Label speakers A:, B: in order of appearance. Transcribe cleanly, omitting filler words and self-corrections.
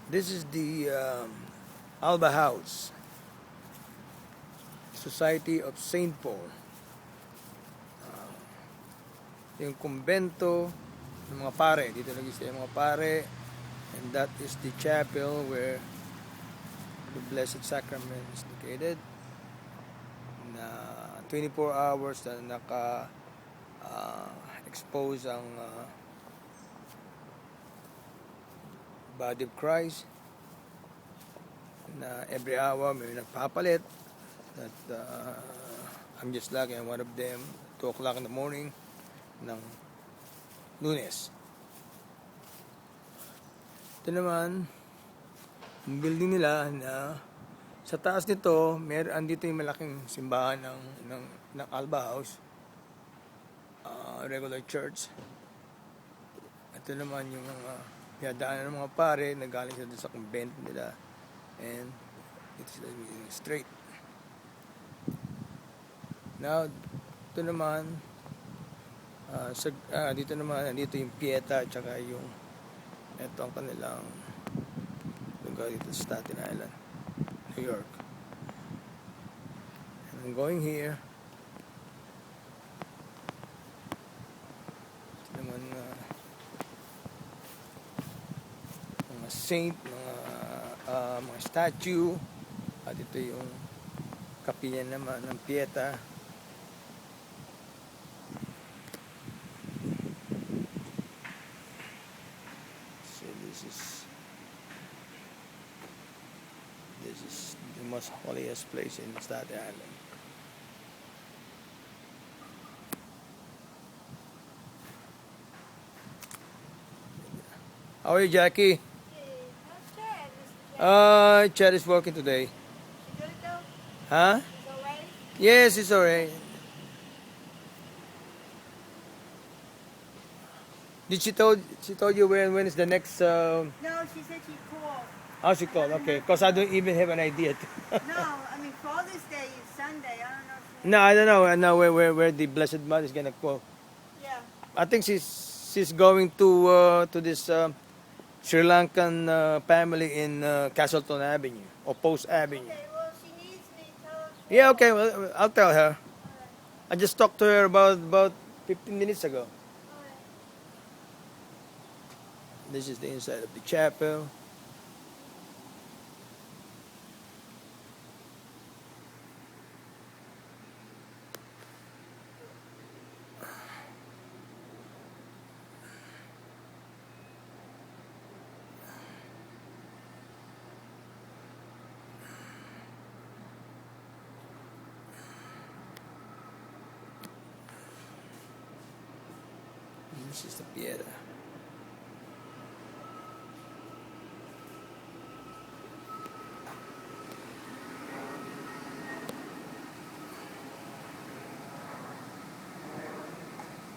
A: This is the Alba House, Society of Saint Paul. Yung kumbento ng mga pare. Dito nag-stay yung mga pare. And that is the chapel where the Blessed Sacrament is located. Na 24 hours na naka-expose ang body of Christ, na every hour may nagpapalit. That I'm just lucky, I'm one of them. 2 o'clock in the morning ng Lunes. Ito naman yung building nila na sa taas nito, andito yung malaking simbahan ng Alba House, regular church. Ito naman yung pinadaanan ng mga pare, nagaling sila sa convent nila, and it's straight. Now, ito naman, dito naman, dito yung Pieta, at saka yung, ito ang kanilang lugar dito sa Staten Island, New York. And I'm going here. Ito naman, mga saint, mga statue, at ito yung kapilya naman ng Pieta. So this is the most holiest place in Staten Island. How are you, Jackie? Chad is working today. Huh? Yes, it's alright. Did she told you when is the next?
B: No, she said she called.
A: Oh, she called. Okay, because I don't even have an idea.
B: No, I mean Father's Day is Sunday. I don't know.
A: No, I don't know. I know where the Blessed Mother is gonna call.
B: Yeah.
A: I think she's going to this Sri Lankan family in Castleton Avenue or Post Avenue.
B: Okay. Well, she needs me. Tell her.
A: Yeah. Okay. Well, I'll tell her. I just talked to her about 15 minutes ago. This is the inside of the chapel. This is the Pieta.